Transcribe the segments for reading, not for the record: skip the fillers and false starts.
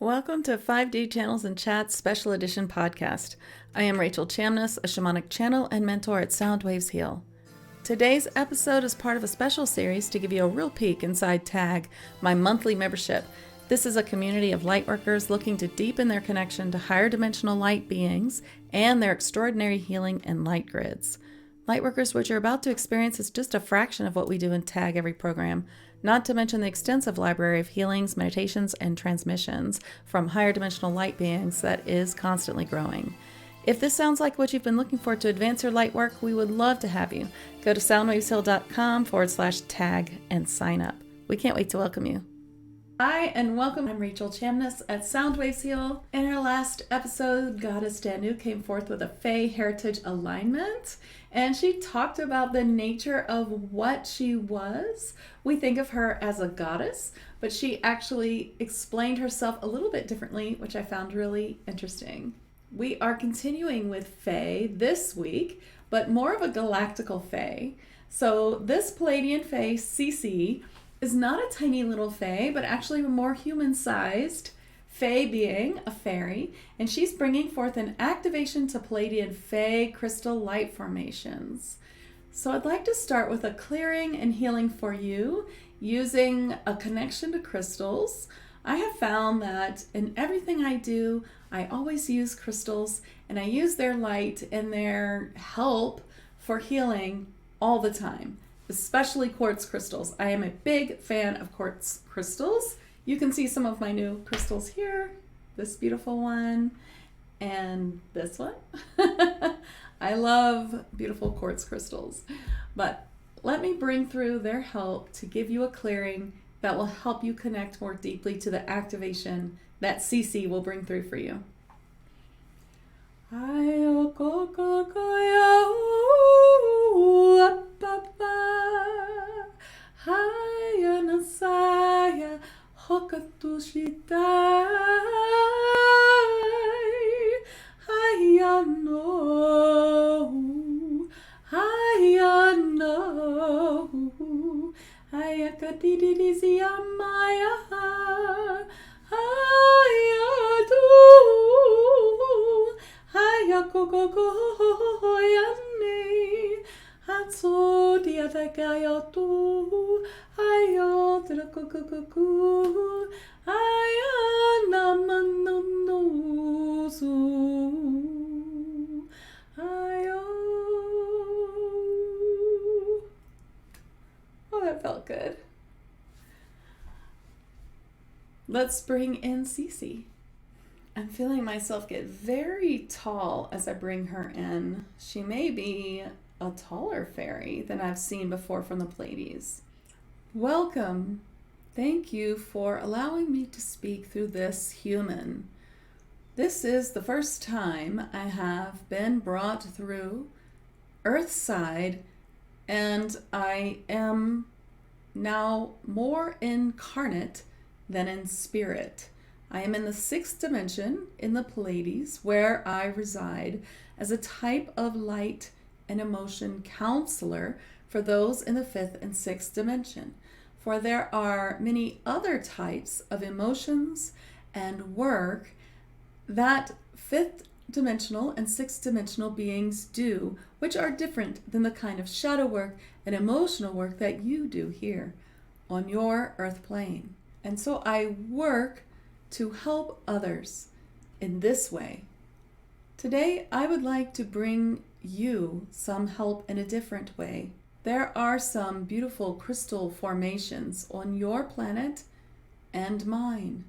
Welcome to 5D Channels and Chats Special Edition podcast. I am Rachel Chamness, a shamanic channel and mentor at Soundwaves Heal. Today's episode is part of a special series to give you a real peek inside TAG, my monthly membership. This is a community of lightworkers looking to deepen their connection to higher dimensional light beings and their extraordinary healing and light grids. Lightworkers, what you're about to experience is just a fraction of what we do in TAG every program, not to mention the extensive library of healings, meditations, and transmissions from higher dimensional light beings that is constantly growing. If this sounds like what you've been looking for to advance your light work, we would love to have you. Go to soundwaveshill.com/tag and sign up. We can't wait to welcome you. Hi and welcome. I'm Rachel Chamness at Soundwaves Heal. In our last episode, Goddess Danu came forth with a Fae heritage alignment, and she talked about the nature of what she was. We think of her as a goddess, but she actually explained herself a little bit differently, which I found really interesting. We are continuing with Fae this week, but more of a galactical Fae. So this Pleiadian Fae, CC, is not a tiny little fae, but actually a more human-sized fae being, a fairy, and she's bringing forth an activation to Pleiadian Fae crystal light formations. So I'd like to start with a clearing and healing for you using a connection to crystals. I have found that in everything I do, I always use crystals, and I use their light and their help for healing all the time. Especially quartz crystals. I am a big fan of quartz crystals. You can see some of my new crystals here. This beautiful one and this one. I love beautiful quartz crystals. But let me bring through their help to give you a clearing that will help you connect more deeply to the activation that CC will bring through for you. Haya nasaya hokatushita haya no haya kadidisi amaya haya tu haya kokoko yane Hatso diatakayotu ayotera kukukuku ayanamannusu ayo. Oh, that felt good. Let's bring in Cece. I'm feeling myself get very tall as I bring her in. She may be a taller fairy than I've seen before from the Pleiades. Welcome. Thank you for allowing me to speak through this human. This is the first time I have been brought through Earthside, and I am now more incarnate than in spirit. I am in the 6th dimension in the Pleiades, where I reside as a type of light and emotion counselor for those in the 5th and 6th dimension. For there are many other types of emotions and work that 5th dimensional and 6th dimensional beings do, which are different than the kind of shadow work and emotional work that you do here on your earth plane. And so I work to help others in this way. Today, I would like to bring you some help in a different way. There are some beautiful crystal formations on your planet and mine.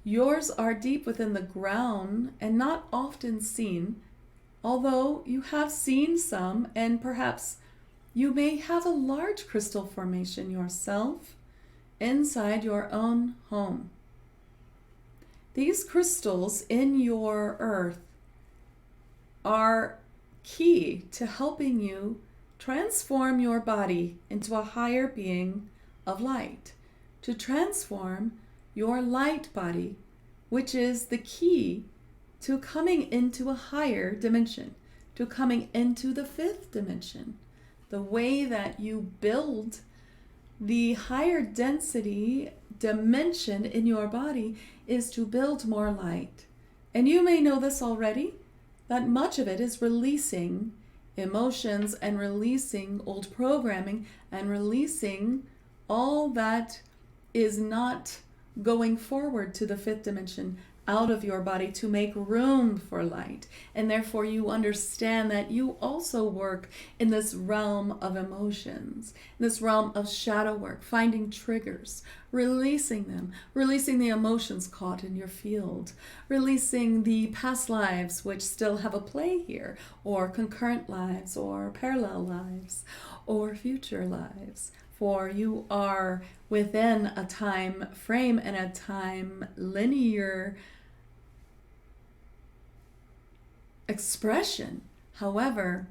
Yours are deep within the ground and not often seen, although you have seen some, and perhaps you may have a large crystal formation yourself inside your own home. These crystals in your earth are key to helping you transform your body into a higher being of light, to transform your light body, which is the key to coming into a higher dimension, to coming into the 5th dimension. The way that you build the higher density dimension in your body is to build more light. And you may know this already, that much of it is releasing emotions and releasing old programming and releasing all that is not going forward to the fifth dimension out of your body to make room for light. And therefore you understand that you also work in this realm of emotions, this realm of shadow work, finding triggers, releasing them, releasing the emotions caught in your field, releasing the past lives which still have a play here, or concurrent lives, or parallel lives, or future lives. For you are within a time frame and a time linear expression. However,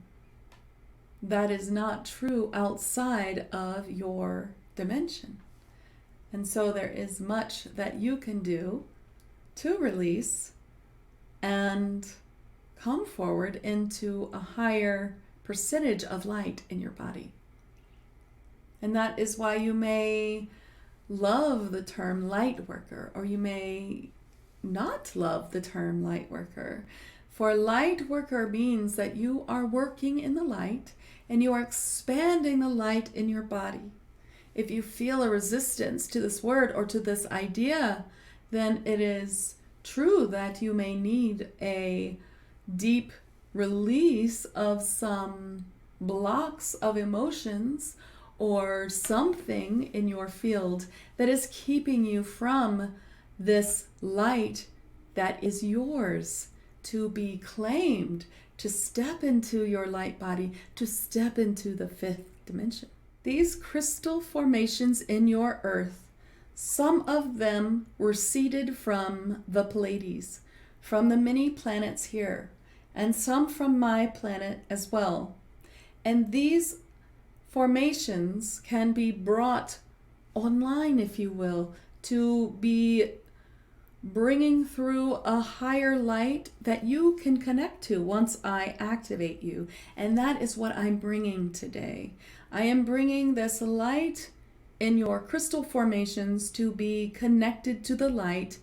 that is not true outside of your dimension. And so there is much that you can do to release and come forward into a higher percentage of light in your body. And that is why you may love the term light worker, or you may not love the term light worker. For light worker means that you are working in the light and you are expanding the light in your body. If you feel a resistance to this word or to this idea, then it is true that you may need a deep release of some blocks of emotions or something in your field that is keeping you from this light that is yours to be claimed, to step into your light body, to step into the fifth dimension. These crystal formations in your earth, some of them were seeded from the Pleiades, from the many planets here, and some from my planet as well. And these formations can be brought online, if you will, to be bringing through a higher light that you can connect to once I activate you. And that is what I'm bringing today. I am bringing this light in your crystal formations to be connected to the light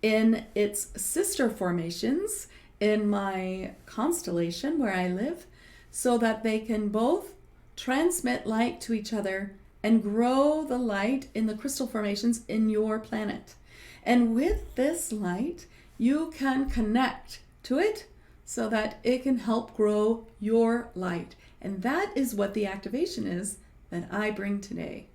in its sister formations in my constellation where I live, so that they can both transmit light to each other and grow the light in the crystal formations in your planet. And with this light, you can connect to it so that it can help grow your light. And that is what the activation is that I bring today.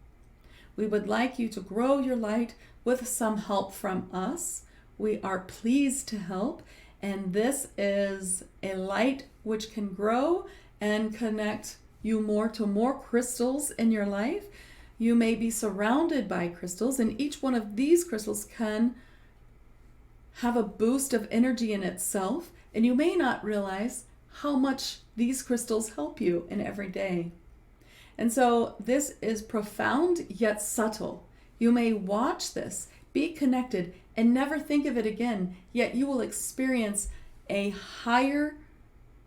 We would like you to grow your light with some help from us. We are pleased to help. And this is a light which can grow and connect you more to more crystals in your life. You may be surrounded by crystals, and each one of these crystals can have a boost of energy in itself, and you may not realize how much these crystals help you in every day. And so this is profound yet subtle. You may watch this, be connected, and never think of it again, yet you will experience a higher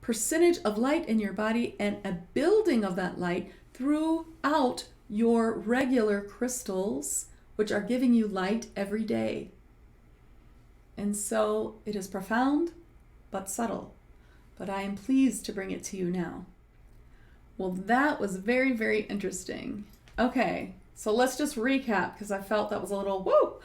percentage of light in your body and a building of that light throughout your regular crystals, which are giving you light every day. And so it is profound but subtle, but I am pleased to bring it to you now. Well, that was very, very interesting. Okay, so let's just recap, because I felt that was a little whoa,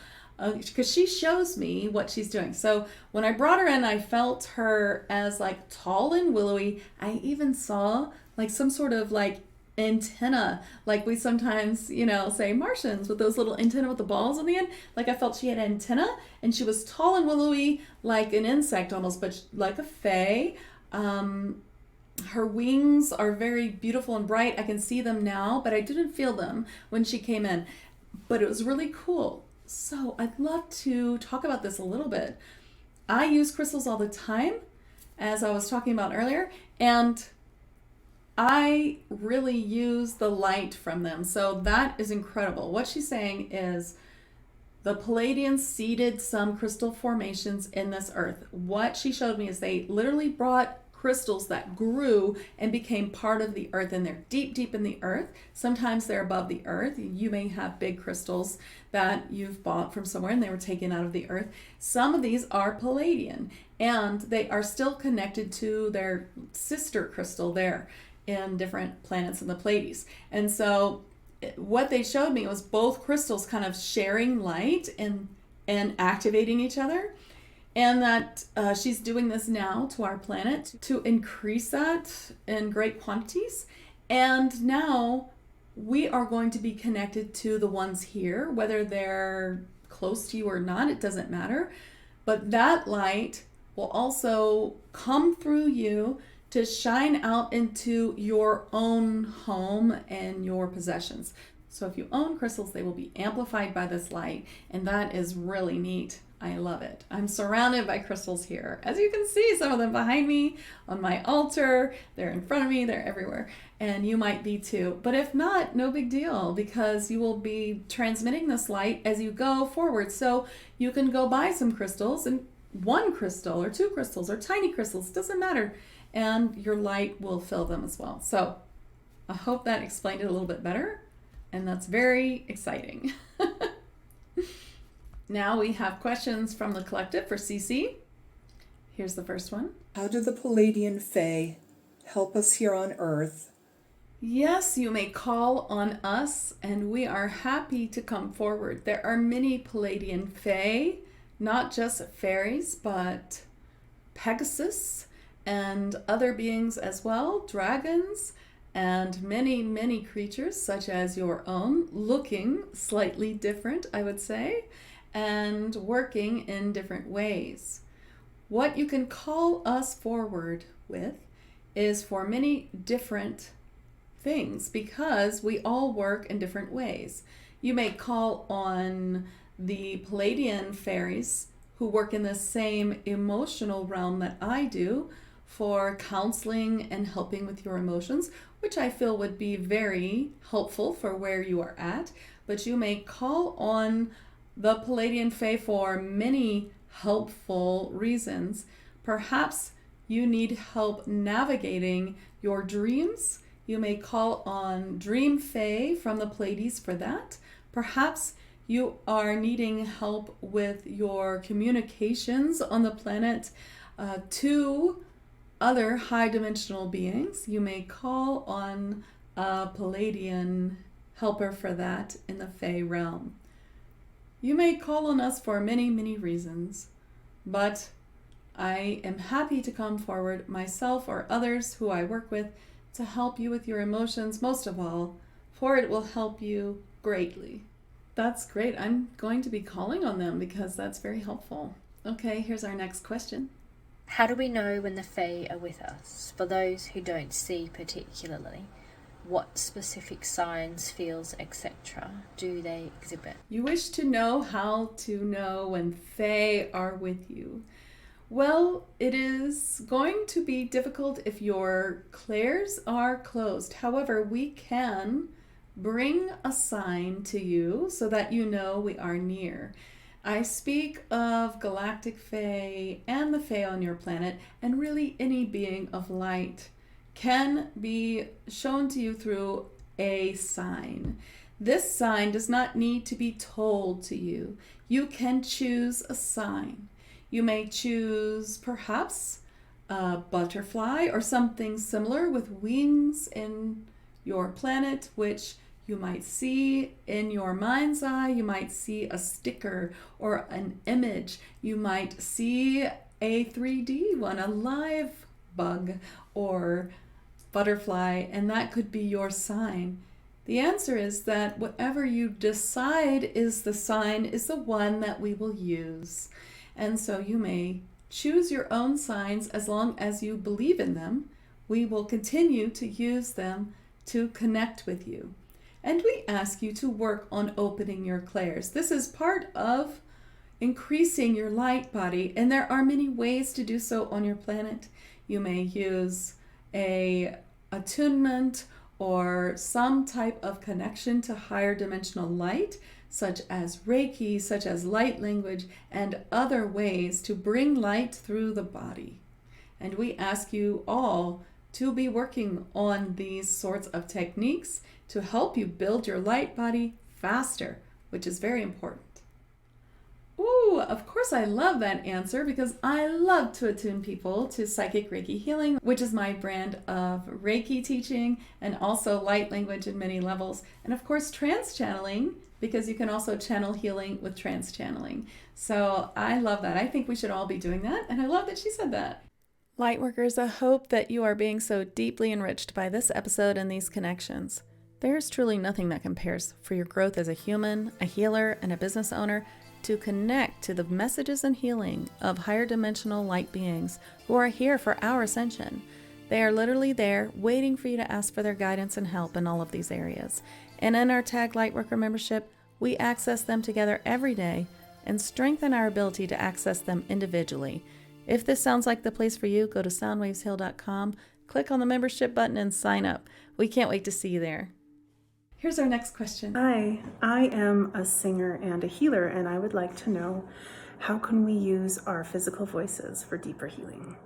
because she shows me what she's doing. So when I brought her in, I felt her as like tall and willowy. I even saw like some sort of like antenna, like we sometimes, say Martians with those little antenna with the balls on the end. Like I felt she had antenna, and she was tall and willowy, like an insect almost, but like a fae. Her wings are very beautiful and bright. I can see them now, but I didn't feel them when she came in. But it was really cool. So I'd love to talk about this a little bit. I use crystals all the time, as I was talking about earlier, and I really use the light from them. So that is incredible. What she's saying is the Pleiadians seeded some crystal formations in this earth. What she showed me is they literally brought crystals that grew and became part of the earth, and they're deep, deep in the earth. Sometimes they're above the earth. You may have big crystals that you've bought from somewhere and they were taken out of the earth. Some of these are Pleiadian, and they are still connected to their sister crystal there in different planets in the Pleiades. And so what they showed me was both crystals kind of sharing light and activating each other. And that she's doing this now to our planet to increase that in great quantities. And now we are going to be connected to the ones here, whether they're close to you or not, it doesn't matter. But that light will also come through you to shine out into your own home and your possessions. So if you own crystals, they will be amplified by this light, and that is really neat. I love it. I'm surrounded by crystals here. As you can see, some of them behind me on my altar, they're in front of me, they're everywhere. And you might be too. But if not, no big deal, because you will be transmitting this light as you go forward. So you can go buy some crystals, and one crystal or two crystals or tiny crystals, doesn't matter. And your light will fill them as well. So I hope that explained it a little bit better. And that's very exciting. Now we have questions from the collective for CC. Here's the first one. How do the Pleiadian Fae help us here on Earth? Yes, you may call on us, and we are happy to come forward. There are many Pleiadian Fae, not just fairies, but Pegasus and other beings as well, dragons, and many, many creatures such as your own, looking slightly different, I would say, and working in different ways. What you can call us forward with is for many different things, because we all work in different ways. You may call on the Pleiadian fairies who work in the same emotional realm that I do for counseling and helping with your emotions, which I feel would be very helpful for where you are at. But you may call on the Pleiadian Fae for many helpful reasons. Perhaps you need help navigating your dreams. You may call on Dream Fae from the Pleiades for that. Perhaps you are needing help with your communications on the planet to other high dimensional beings. You may call on a Pleiadian helper for that in the Fae realm. You may call on us for many, many reasons, but I am happy to come forward myself or others who I work with to help you with your emotions, most of all, for it will help you greatly. That's great. I'm going to be calling on them because that's very helpful. Okay, here's our next question. How do we know when the Fae are with us? For those who don't see particularly, what specific signs, feels, etc. do they exhibit? You wish to know how to know when Fae are with you. Well, it is going to be difficult if your clairs are closed. However, we can bring a sign to you so that you know we are near. I speak of galactic Fae and the Fae on your planet, and really any being of light can be shown to you through a sign. This sign does not need to be told to you. You can choose a sign. You may choose perhaps a butterfly or something similar with wings in your planet, which you might see in your mind's eye. You might see a sticker or an image. You might see a 3D one, a live bug or butterfly, and that could be your sign. The answer is that whatever you decide is the sign is the one that we will use. And so you may choose your own signs as long as you believe in them. We will continue to use them to connect with you. And we ask you to work on opening your clairs. This is part of increasing your light body, and there are many ways to do so on your planet. You may use a attunement or some type of connection to higher dimensional light, such as Reiki, such as light language, and other ways to bring light through the body. And we ask you all to be working on these sorts of techniques to help you build your light body faster, which is very important. Ooh, of course I love that answer because I love to attune people to psychic Reiki healing, which is my brand of Reiki teaching and also light language in many levels. And of course, trance channeling, because you can also channel healing with trance channeling. So I love that. I think we should all be doing that. And I love that she said that. Lightworkers, I hope that you are being so deeply enriched by this episode and these connections. There's truly nothing that compares for your growth as a human, a healer, and a business owner to connect to the messages and healing of higher dimensional light beings who are here for our ascension. They are literally there waiting for you to ask for their guidance and help in all of these areas. And in our Tag Lightworker membership, we access them together every day and strengthen our ability to access them individually. If this sounds like the place for you, go to soundwavesheal.com, click on the membership button and sign up. We can't wait to see you there. Here's our next question. Hi, I am a singer and a healer, and I would like to know, how can we use our physical voices for deeper healing?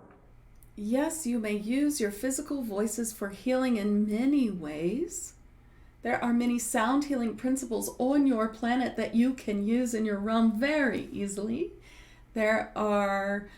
Yes, you may use your physical voices for healing in many ways. There are many sound healing principles on your planet that you can use in your realm very easily. There are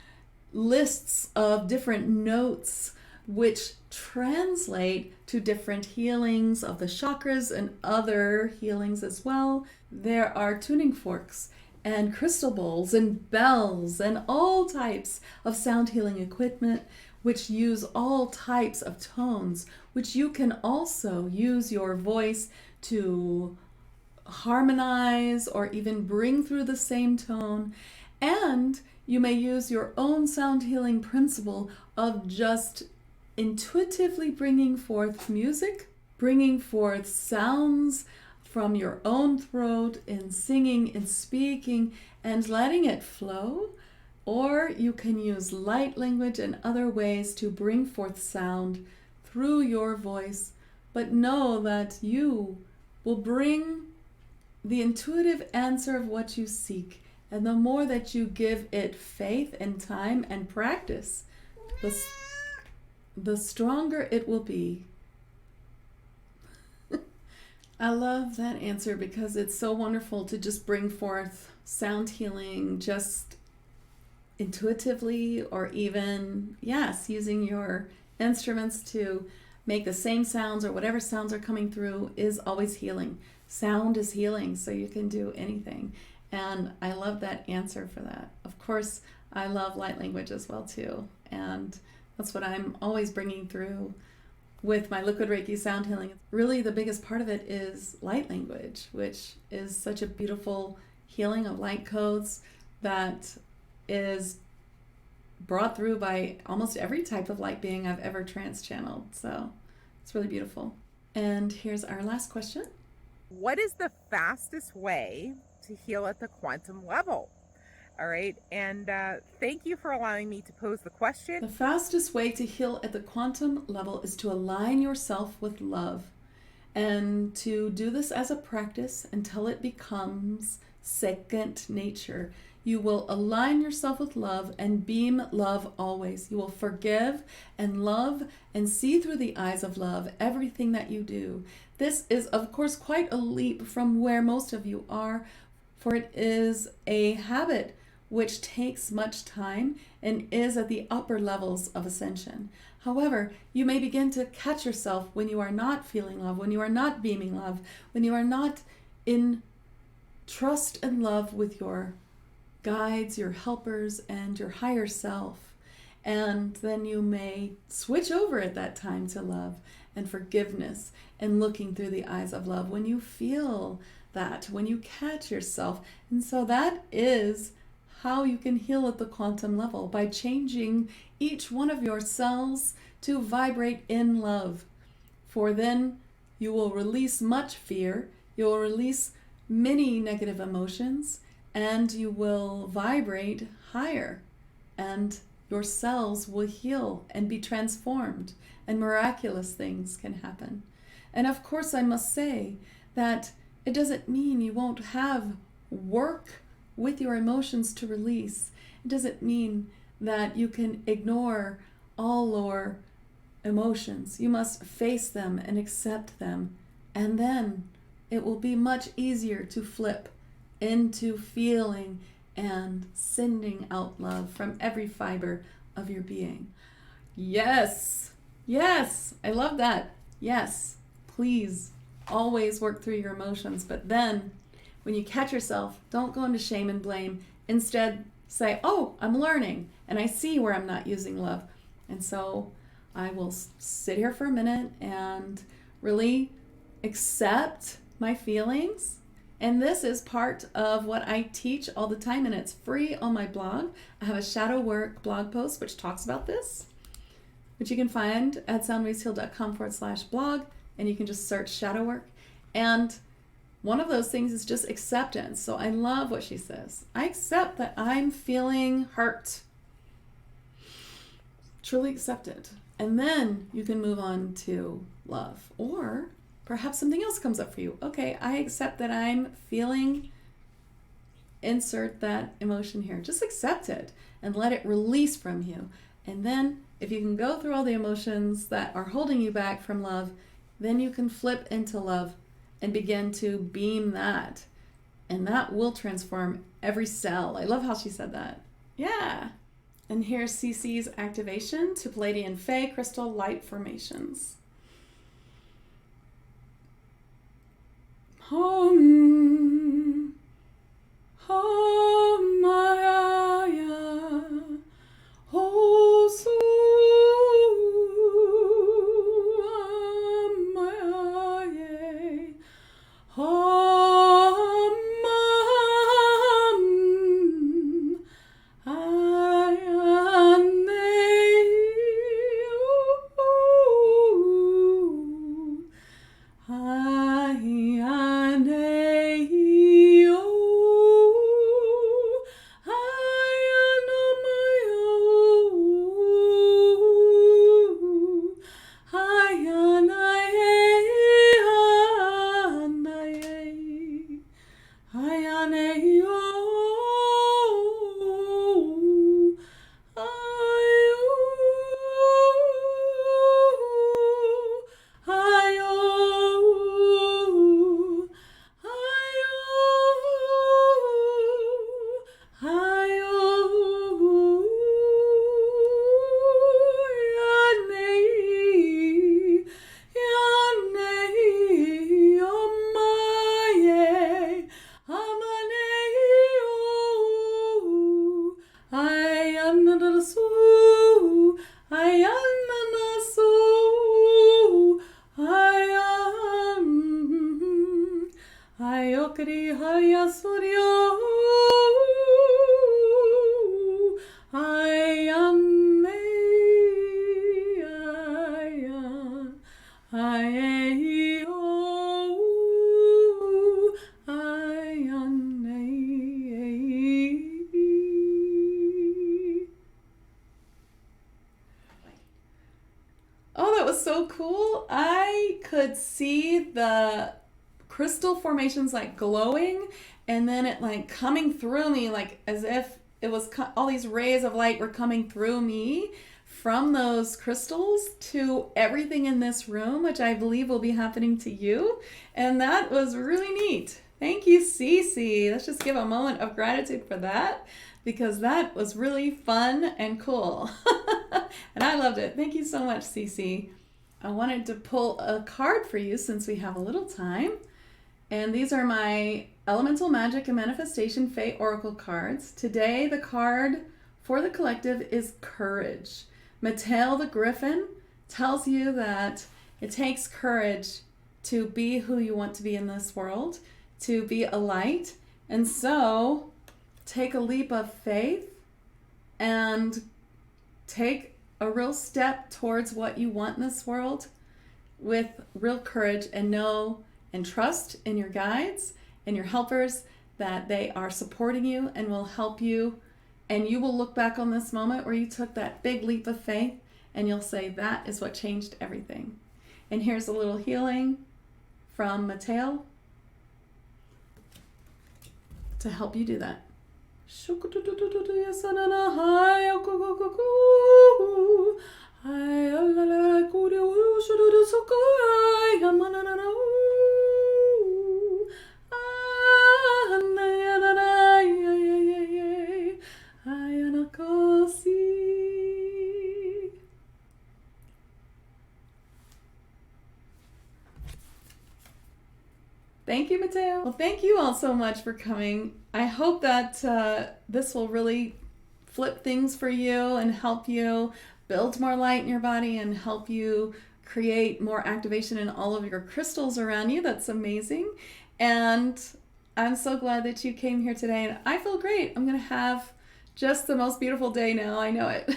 lists of different notes which translate to different healings of the chakras and other healings as well. There are tuning forks and crystal bowls and bells and all types of sound healing equipment which use all types of tones, which you can also use your voice to harmonize or even bring through the same tone. And you may use your own sound healing principle of just intuitively bringing forth music, bringing forth sounds from your own throat in singing and speaking and letting it flow. Or you can use light language and other ways to bring forth sound through your voice, but know that you will bring the intuitive answer of what you seek. And the more that you give it faith and time and practice, the stronger it will be. I love that answer because it's so wonderful to just bring forth sound healing just intuitively, or even, yes, using your instruments to make the same sounds or whatever sounds are coming through is always healing. Sound is healing, so you can do anything. And I love that answer for that. Of course, I love light language as well too. And that's what I'm always bringing through with my liquid Reiki sound healing. Really, the biggest part of it is light language, which is such a beautiful healing of light codes that is brought through by almost every type of light being I've ever trance channeled. So it's really beautiful. And here's our last question. What is the fastest way to heal at the quantum level? All right, and thank you for allowing me to pose the question. The fastest way to heal at the quantum level is to align yourself with love, and to do this as a practice until it becomes second nature. You will align yourself with love and beam love always. You will forgive and love and see through the eyes of love everything that you do. This is, of course, quite a leap from where most of you are, for it is a habit which takes much time and is at the upper levels of ascension. However, you may begin to catch yourself when you are not feeling love, when you are not beaming love, when you are not in trust and love with your guides, your helpers, and your higher self. And then you may switch over at that time to love and forgiveness and looking through the eyes of love when you feel that, when you catch yourself. And so that is how you can heal at the quantum level, by changing each one of your cells to vibrate in love. For then you will release much fear, you will release many negative emotions, and you will vibrate higher, and your cells will heal and be transformed, and miraculous things can happen. And of course, I must say that it doesn't mean you won't have work with your emotions to release. It doesn't mean that you can ignore all lower emotions. You must face them and accept them. And then it will be much easier to flip into feeling and sending out love from every fiber of your being. Yes, yes, I love that. Yes, please always work through your emotions. But then when you catch yourself, don't go into shame and blame. Instead, say, oh, I'm learning and I see where I'm not using love. And so I will sit here for a minute and really accept my feelings. And this is part of what I teach all the time, and it's free on my blog. I have a shadow work blog post which talks about this, which you can find at soundwaysheal.com/blog, and you can just search shadow work. And one of those things is just acceptance. So I love what she says. I accept that I'm feeling hurt. Truly accept it. And then you can move on to love. Or perhaps something else comes up for you. Okay, I accept that I'm feeling, insert that emotion here. Just accept it and let it release from you. And then if you can go through all the emotions that are holding you back from love, then you can flip into love and begin to beam that. And that will transform every cell. I love how she said that. Yeah. And here's Cece's activation to Pleiadian Fae crystal light formations. Hum, hum, Maya, Hosu, Maya, hum, Oh, that was so cool. I could see the crystal formations like glowing, and then it like coming through me, like as if it was all these rays of light were coming through me from those crystals to everything in this room, which I believe will be happening to you. And that was really neat. Thank you, Cece. Let's just give a moment of gratitude for that, because that was really fun and cool. And I loved it. Thank you so much, Cece. I wanted to pull a card for you since we have a little time. And these are my Elemental Magic and Manifestation Fae Oracle cards. Today, the card for the collective is Courage. Mattel the Griffin tells you that it takes courage to be who you want to be in this world, to be a light. And so, take a leap of faith and take a real step towards what you want in this world with real courage, and know and trust in your guides and your helpers that they are supporting you and will help you. And you will look back on this moment where you took that big leap of faith and you'll say, that is what changed everything. And here's a little healing from Mateo to help you do that. Thank you, Mateo. Well, thank you all so much for coming. I hope that this will really flip things for you and help you build more light in your body and help you create more activation in all of your crystals around you. That's amazing. And I'm so glad that you came here today. And I feel great. I'm going to have just the most beautiful day now. I know it.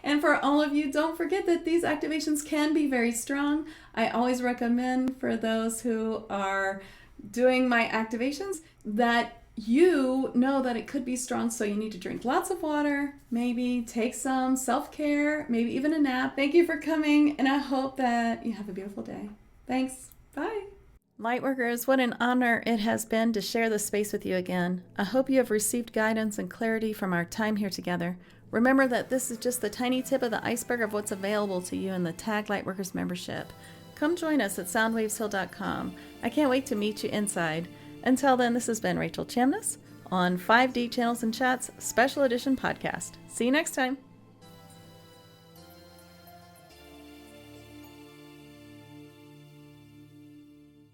And for all of you, don't forget that these activations can be very strong. I always recommend for those who are doing my activations that you know that it could be strong, so you need to drink lots of water, maybe take some self-care, maybe even a nap. Thank you for coming, and I hope that you have a beautiful day. Thanks. Bye. Lightworkers, what an honor it has been to share this space with you again. I hope you have received guidance and clarity from our time here together. Remember that this is just the tiny tip of the iceberg of what's available to you in the Tag Lightworkers membership. Come join us at soundwaveshill.com. I can't wait to meet you inside. Until then, this has been Rachel Chamness on 5D Channels and Chats Special Edition Podcast. See you next time.